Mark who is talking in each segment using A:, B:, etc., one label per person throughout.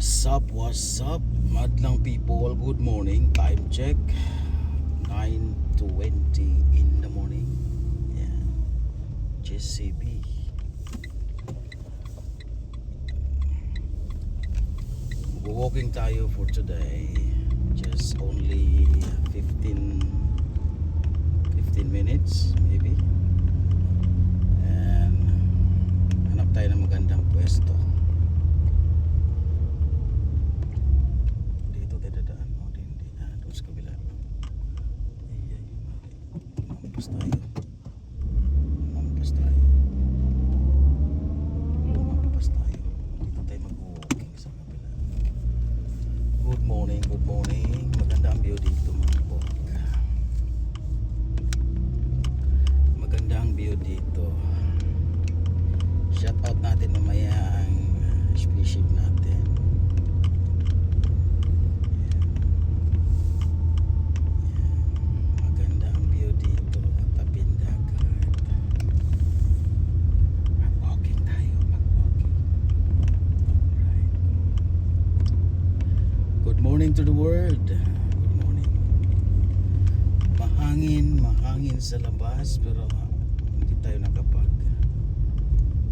A: What's up, madlang people? Good morning. Time check 9:20 in the morning. Yeah. JCB. Walking tayo for today. Just only 15 minutes maybe. And hanap tayo ng magandang pwesto. Mampas tayo. Dito tayo mag-walking sa kabila. Good morning. Maganda ang view dito mga bok. Maganda ang view dito. Shout out natin mamaya ang spaceship natin. Morning to the world. Good morning. Mahangin sa labas pero hindi tayo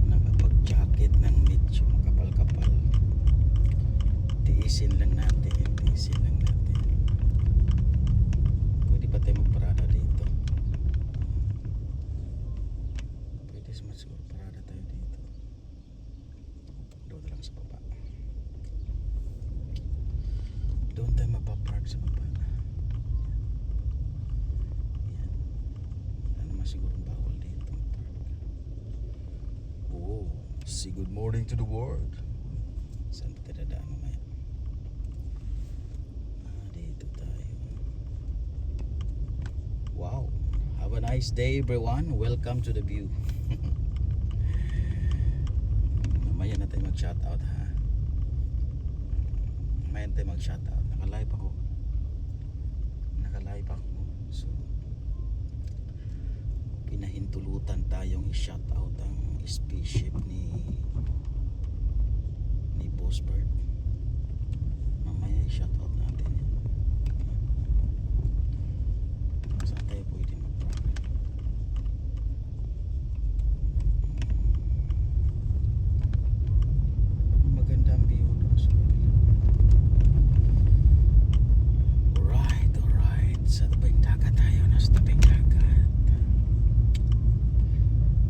A: nakapag-jacket ng medyo makapal-kapal. Tiisin lang natin. Pwede pa tayo magparada dito. Pwede siguro parada tayo dito. Doon lang sa baba. Doon tayo mapapark sa baba. Yan. Wala naman siguro bawal dito park. Oh, say good morning to the world. Saan pa tayo dadaan mamaya? Dito tayo. Wow. Have a nice day everyone. Welcome to the view. Mamaya na tayo mag-shoutout ha. Mamaya na tayo mag-shoutout. Naka-live ako. So pinahintulutan tayong i-shoutout ang spaceship ni Boss Bird. Mamaya i-shoutout natin yan. Saan tayo pwede mag-park? Maganda ang view doon sa kabila. Sa tabing dagat tayo, nasa tabing dagat.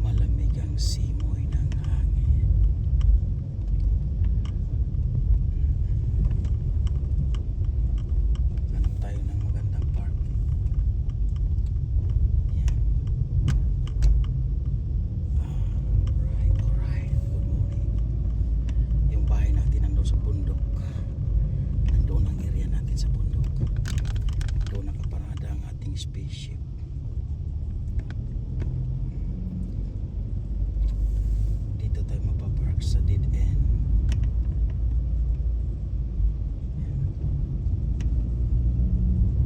A: Malamig ang simoy ng hangin. Hanap tayo ng magandang parking. Yan. Alright. Good morning. Yung bahay natin nandoon sa bundok. Nandoon ang area natin sa bundok. Doon nakaparada ang ating spaceship. Dito tayo mapapark sa dead end.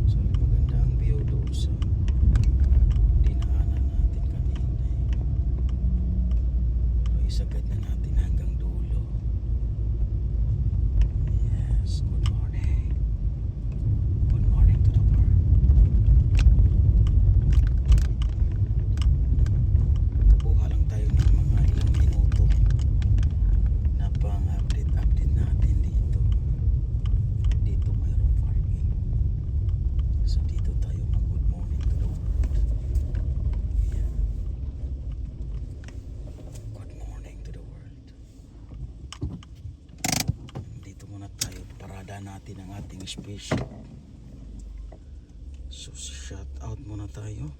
A: So maganda ang view doon sa dinaanan natin kanina. So isagad na natin hanggang dulo. Yes, good morning. Natin ang ating spaceship. So shout out muna tayo.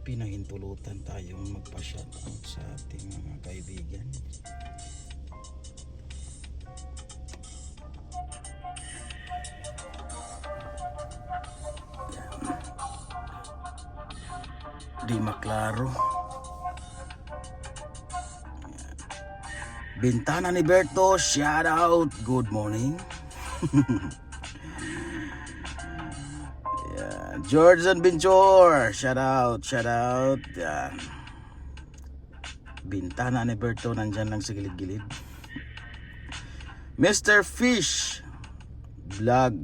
A: Pinahintulutan tayong magpa-shout out sa ating mga kaibigan. Di maklaro. Bintana ni Berto, shout out. Good morning. Yeah. Jordan Binchor, shout out. Yeah. Bintana ni Berto nandyan lang sa gilid-gilid. Mr. Fish Vlog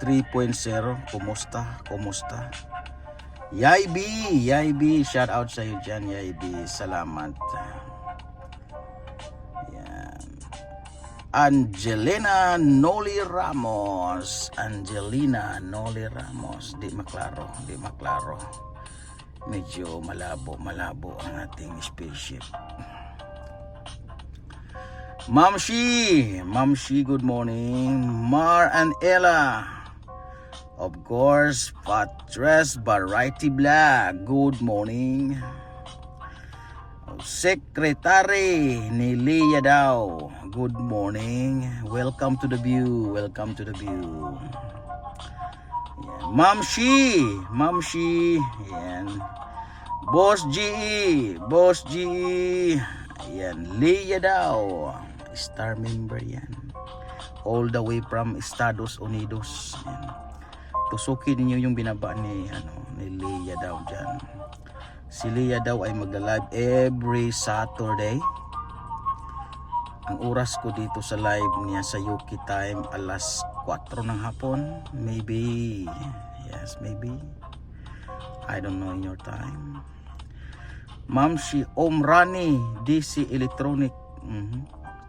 A: 3.0. Kumusta? Yaybi, shout out sa iyo dyan, Yaybi. Salamat. Yan. Angelina Noli Ramos. Di maklaro. Medyo malabo ang ating spaceship. Mamshi, good morning. Mar and Ella. Of course, Patres Variety Black. Good morning. Secretary ni Leia daw. Good morning. Welcome to the view. Yan. Mamshi. Yan. Boss GE. Yan. Leia daw. Star member yan. All the way from Estados Unidos. Yan. Tusukin niyo yung binaba ni Leia daw dyan. Si Leia daw ay magla-live every Saturday. Ang oras ko dito sa live niya sa UK time alas 4 ng hapon. Maybe. Yes, maybe. I don't know in your time. Mamshi Omrani DC Electronic.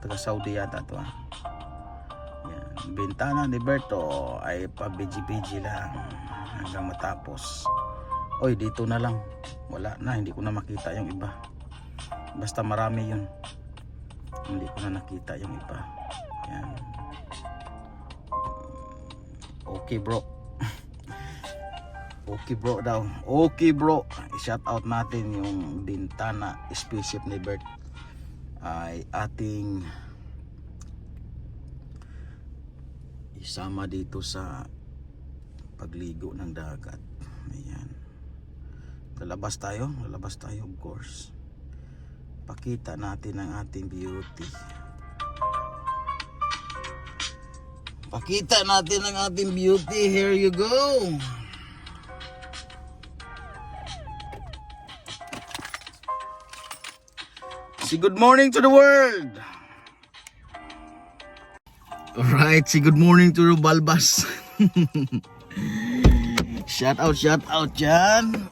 A: Taga Saudi yata to ha. Bintana ni Berto ay pa-BG lang hanggang matapos. Oy, dito na lang. Wala na, hindi ko na makita yung iba. Basta marami yun. Hindi ko na nakita yung iba. Yan. Okay bro. Okay bro. I-shout out natin yung Bintana spaceship ni Bert ay ating isama dito sa pagligo ng dagat. Ayan. Lalabas tayo of course. Pakita natin ang ating beauty. Here you go. Say good morning to the world. Alright, say good morning to Rubalbas. Shout out dyan.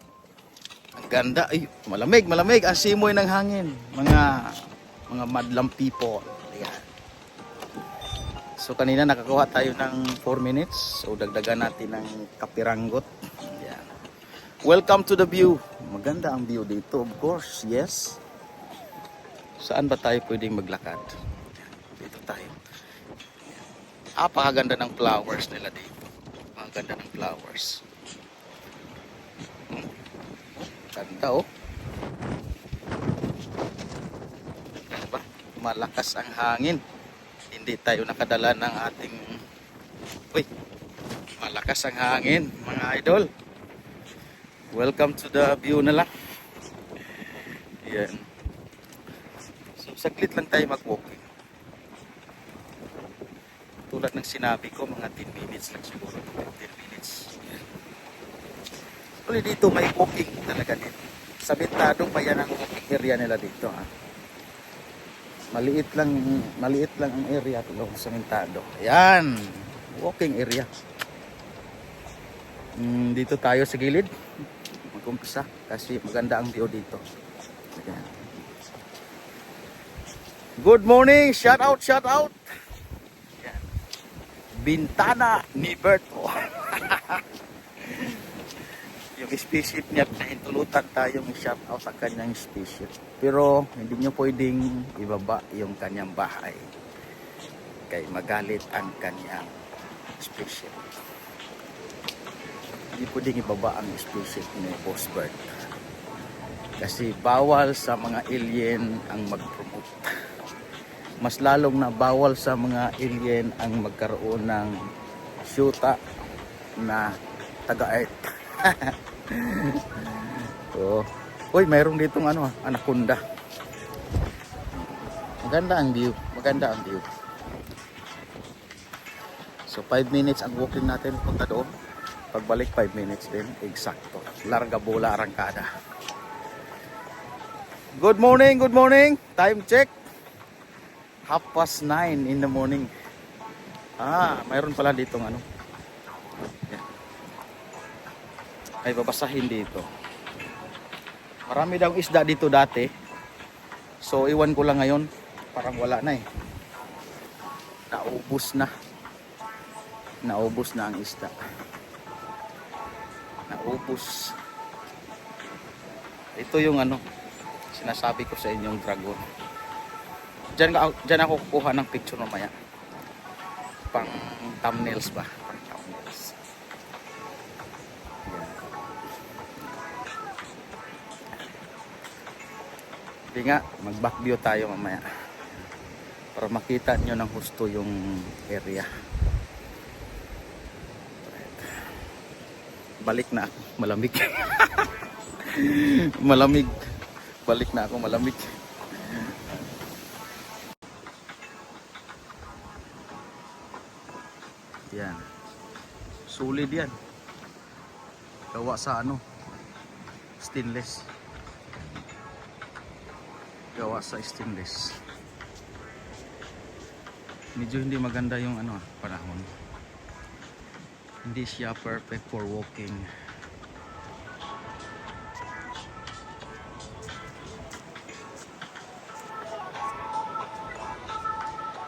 A: Ang ganda. Ay, malamig. Ang simoy ng hangin. Mga madlang people. Ayan. So kanina nakakuha tayo ng 4 minutes. So dagdagan natin ng kapiranggot. Ayan. Welcome to the view. Maganda ang view dito, of course. Yes. Saan ba tayo pwedeng maglakad? Dito tayo. Pakaganda ng flowers nila dito. Pakaganda ng flowers. Ganda oh. Diba? Malakas ang hangin. Hindi tayo nakadala ng ating... Uy! Malakas ang hangin, mga idol. Welcome to the view na lang. Yan. So, saglit lang tayo mag-walking. Tulad ng sinabi ko, mga 10 minutes lang siguro, 15 minutes. Ulit dito may walking talaga dito. Sa Bintado pa yan ang walking area nila dito ha. Maliit lang ang area tulong sa Bintado. Ayan, walking area. Dito tayo sa gilid. Mag-umpisa kasi maganda ang view dito. Ayan. Good morning, shout out. Bintana ni Berto. Yung spaceship niya, pinahintulutan tayong shout out sa kanyang spaceship. Pero hindi nyo pwedeng ibaba yung kanyang bahay. Kaya magalit ang kanyang spaceship. Hindi pwedeng ibaba ang spaceship ni Boss Bert. Kasi bawal sa mga alien ang mag-promote. Mas lalong na bawal sa mga alien ang magkaroon ng syuta na taga-earth. So, uy, mayroong ditong anaconda. Maganda ang view. So 5 minutes ang walking natin punta doon. Pagbalik 5 minutes din, eksakto. Larga bola arangkada. Good morning. Time check. 9:30 in the morning. Mayroon pala ditong ano. Yan. Ay babasahin dito. Marami daw isda dito dati. So iwan ko lang ngayon. Parang wala na eh. Naubos na. Naubos na ang isda. Naubos. Ito yung ano, sinasabi ko sa inyong dragon. Diyan ako kukuha ng picture mamaya. Pang thumbnails ba? Pang thumbnails. Yan. Hindi nga, mag back view tayo mamaya. Para makita nyo ng husto yung area. Balik na ako, malamig. Malamig. Balik na ako, malamig. Yan. Solid yan. Gawa sa ano? Stainless. Gawa sa stainless. Medyo hindi maganda yung ano panahon. Hindi siya perfect for walking.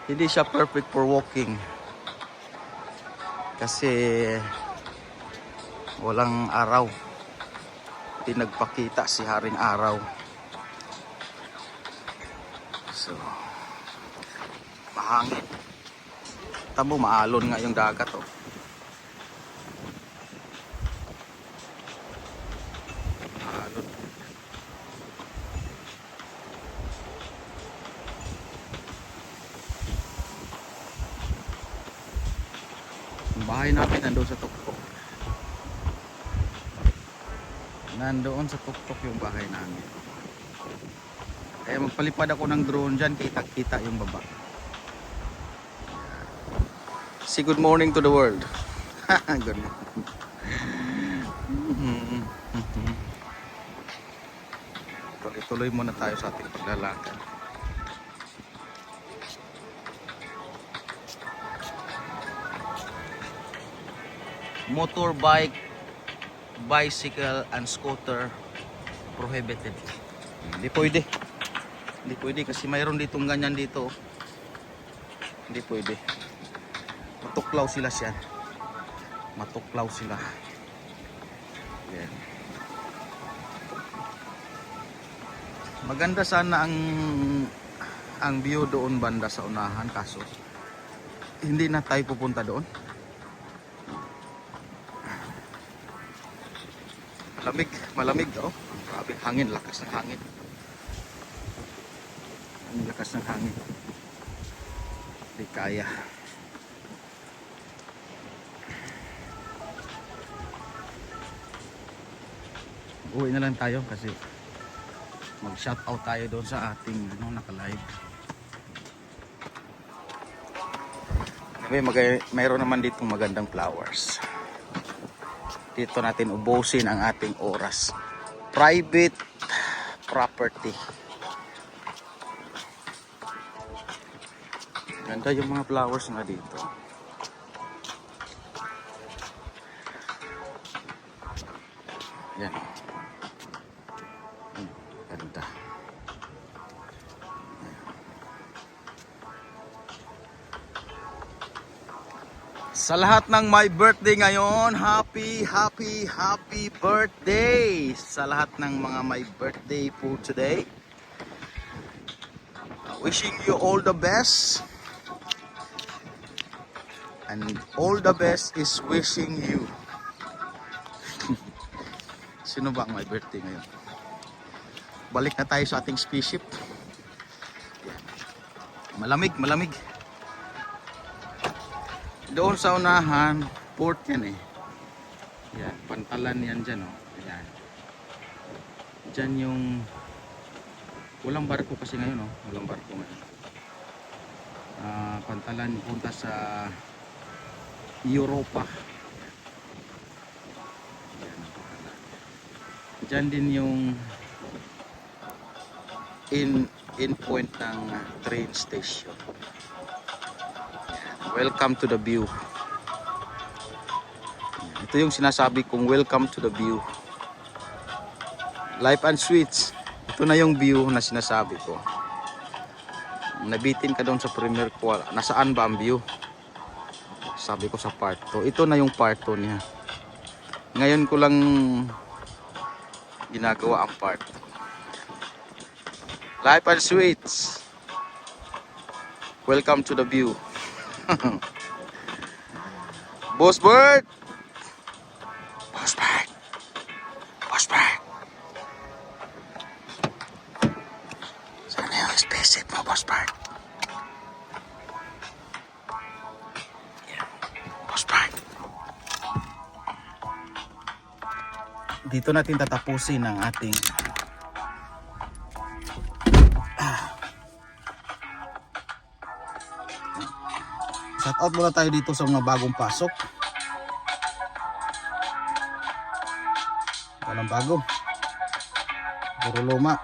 A: Hindi siya perfect for walking. Kasi walang araw. Hindi nagpakita si Haring Araw. So, mahangin. Tamo maalon nga yung dagat oh. Maalon. Ang bahay namin nandoon sa tuktok. Nandoon sa tuktok yung bahay namin. Eh magpalipad ako ng drone dyan, kita-kita yung baba. Say good morning to the world. Good morning. Tuloy-tuloy muna tayo sa ating paglalakad. Motorbike, bicycle, and scooter prohibited. Hindi pwede. Hindi pwede kasi mayroon ditong ganyan dito. Hindi pwede. Matuklaw sila siya. Matuklaw sila. Yan. Maganda sana ang view doon banda sa unahan kaso hindi na tayo pupunta doon. Malamig oh. Grabe hangin, lakas ng hangin. Ang lakas ng hangin. Di kaya. Uwi na lang tayo kasi mag shout out tayo doon sa ating naka-live. Mayroon naman ditong magandang flowers. Dito natin ubusin ang ating oras. Private property. Ganda yung mga flowers nga dito. Yan. Ganda. Sa lahat ng my birthday ngayon, happy birthday! Sa lahat ng mga my birthday po today. Wishing you all the best. And all the best is wishing you. Sino ba ang my birthday ngayon? Balik na tayo sa ating spaceship. Malamig. Doon sa unahan, port yan eh. Yan, pantalan yan dyan oh. Yan. Dyan yung walang barko kasi ngayon oh. Walang barko ngayon. Pantalan punta sa Europa. Yan, dyan din yung endpoint ng train station. Welcome to the view. Ito yung sinasabi kong welcome to the view. Life and sweets. Ito na yung view na sinasabi ko. Nabitin ka doon sa premier qual. Nasaan ba ang view? Sabi ko sa part 2. Ito na yung part 2 niya. Ngayon ko lang ginagawa ang part 2. Life and sweets. Welcome to the view. Boss Bird. Boss Bird. Boss Bird. Sana yung spaceship mo, Boss Bird. Boss Bird. Dito natin tatapusin ang ating shout out muna tayo dito sa mga bagong pasok. Walang bago. Puro luma.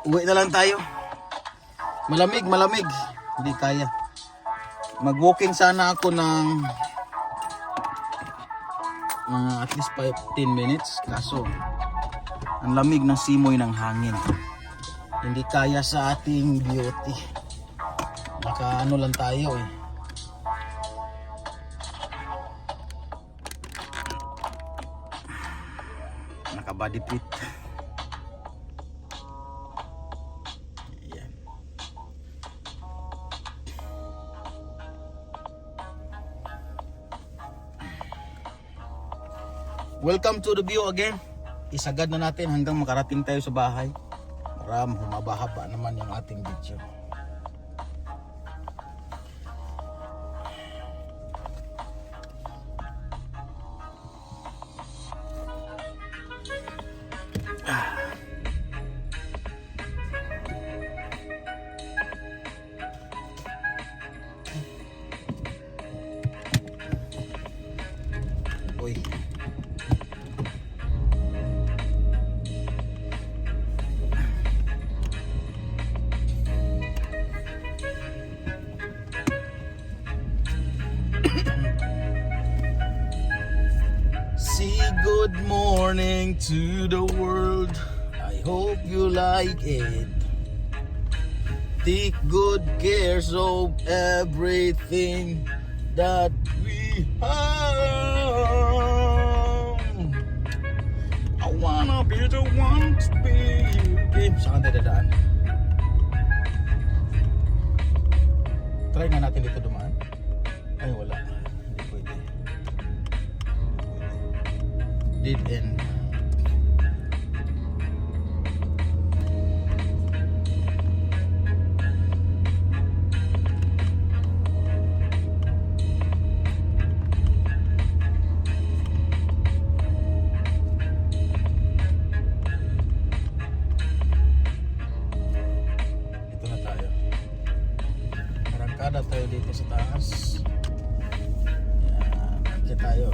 A: Uwi na lang tayo. Malamig. Hindi kaya. Mag-walking sana ako ng mga at least 15 minutes. Kaso, ang lamig ng simoy ng hangin. Hindi kaya sa ating beauty. Naka ano lang tayo eh. Naka body fit. Ayan. Welcome to the view again. Isagad na natin hanggang makarating tayo sa bahay para humaba-haba naman yung ating video. Uy. Say good morning to the world. I hope you like it. Take good care of everything that we have. I wanna be the one to be you. Okay, saan tayo dadaan? Try nga natin dito dumaan. Ay, wala. Hindi pwede. Dead end. Ito na tayo. Arangkada tayo dito sa taas. Yan, akit tayo.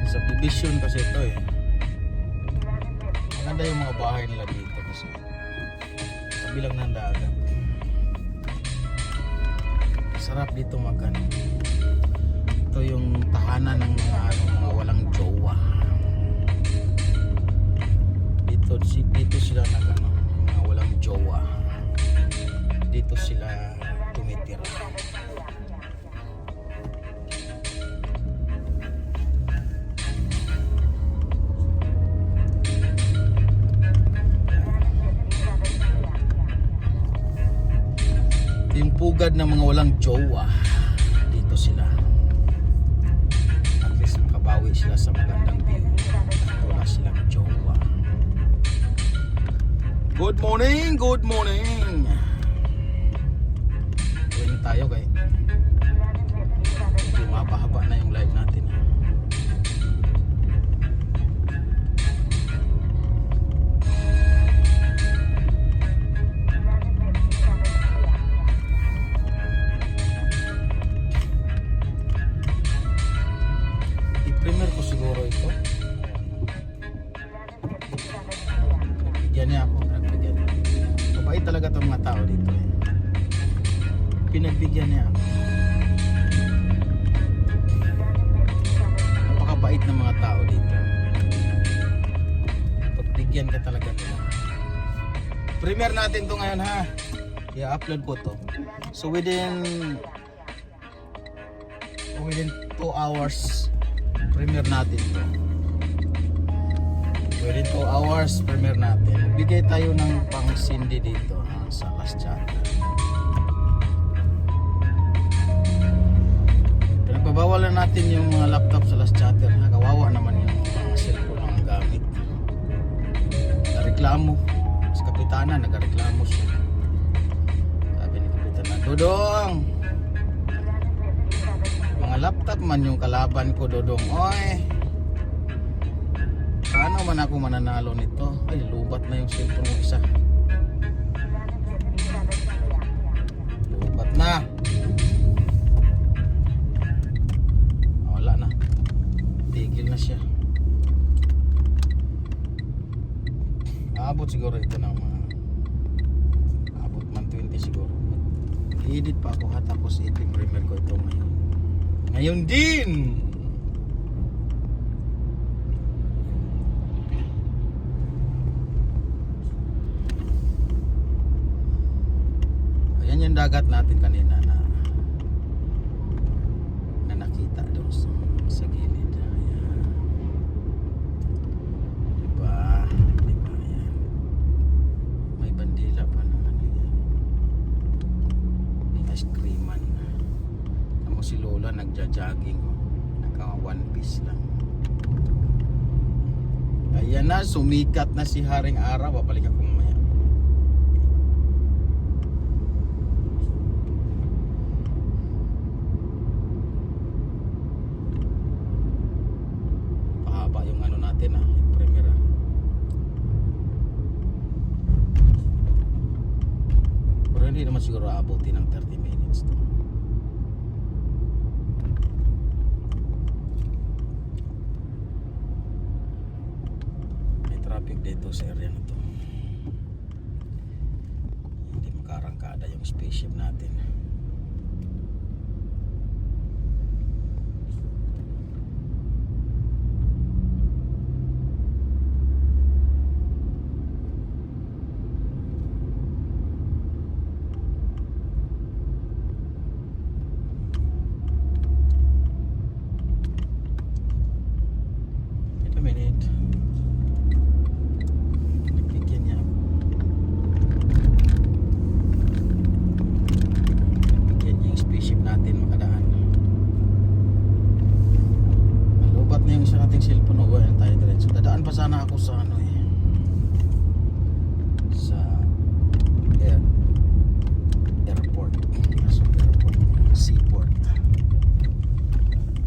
A: Subdivision kasi ito eh. Maganda yung mga bahay nila dito kasi sabi lang ng dagat. Sarap dito magano. Ito yung tahanan ng mga walang jowa. Dito sila nagano, mga walang jowa. Dito sila tumitira. alagad ng mga walang jowa. Dito sila. At least makabawi sila sa magandang view. Wala silang jowa. Good morning, good morning. Tuwing tayo kay medyo mahaba na yung live natin. I-premier ko siguro ito. Nagbigyan niya ako. Mabait talaga itong mga tao dito eh. Pinagbigyan niya ako. Napakabait ng mga tao dito. Pagbigyan ka talaga nila. Premiere natin to ngayon ha. I-upload ko to. So within 2 hours premiere natin to. Within 2 hours premiere natin. Bigay tayo ng pang Cindy dito ha, sa last chat. Pinagbabawal na natin yung mga laptop sa last chatter. Kawawa naman yung mga cellphone ang gamit. Nagreklamo. Sa kapitana nagreklamo siya. Sabi ni kapitana, Dodong, mga laptop man yung kalaban ko, Dodong. Oy, paano man ako mananalo nito? Ay, lubat na yung cellphone mo isa. Lubat na. Wala na. Tigil na siya. Abot siguro ito ng mga abot man 20 siguro. I-edit pa ako ha, tapos i-premiere ko ito ngayon. Ngayon din! Ayan yung dagat natin kanina na nakita doon sa gilid. Ayan. Diba? Diba? Ayan. May bandila pa na ano yan. May ice creaman. Tamo si Lola nagja-jogging. Naka one piece lang. Ayan na, sumikat na si Haring Araw. Babalik ako mamaya. Pahaba yung ano natin yung premiere. Pero hindi naman siguro aabutin ng 30 minutes to. May traffic dito sa area na to. Hindi makarangkada yung spaceship natin. Wait a minute. Nagbigyan niya ako. Nagbigyan niya yung spaceship natin makadaan. Malubat na yung isa nating cellphone. Uwi na tayo diretso. Dadaan pa sana ako sa ano sa airport. Sa airport. Seaport.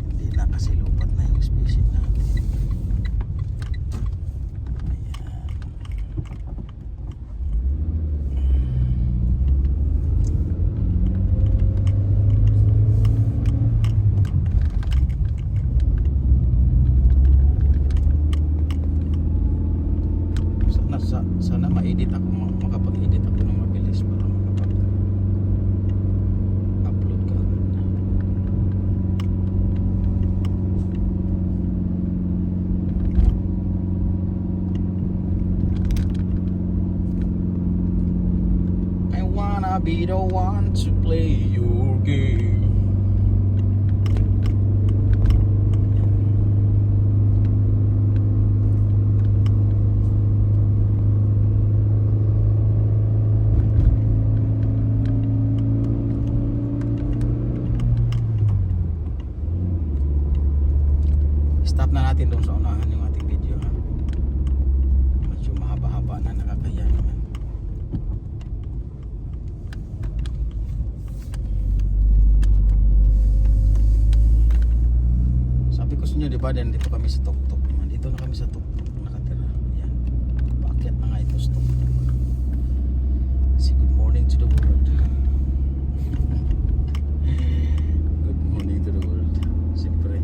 A: Hindi na kasi lubat na yung spaceship natin. Sana ma-edit ako, makapag-edit ako ng mabilis para makapag-upload ka agad. I wanna be the one to play your game. stop na natin doon sa unahan yung ating video ha. Medyo mahaba-haba na, nakakaya naman. Sabi ko sa inyo, diba, dito kami sa Tuktok. Dito na kami sa Tuktok nakatira. Yan, paakyat na nga ito sa Tuktok. Say good morning to the world. Good morning to the world. Siyempre,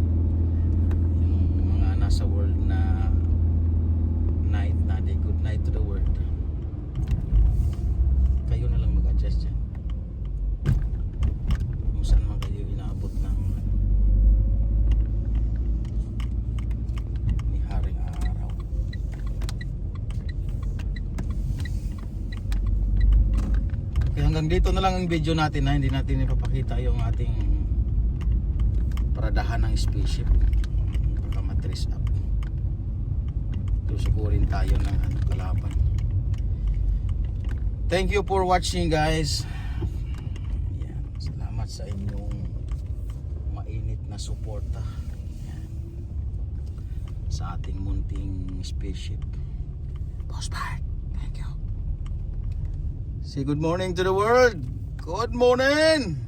A: yung mga nasa world na night na, day good night to the world. Kayo na lang mag-adjust dyan. Kung saan man kayo inaabot ng ni haring araw. Okay, hanggang dito na lang ang video natin na hindi natin ipapakita yung ating paradahan ng spaceship. Baka matrace up. Susukurin tayo ng kalaban. Thank you for watching, guys. Yan. Salamat sa inyong mainit na suporta sa ating munting spaceship. Boss Bart, thank you. Say good morning to the world. Good morning.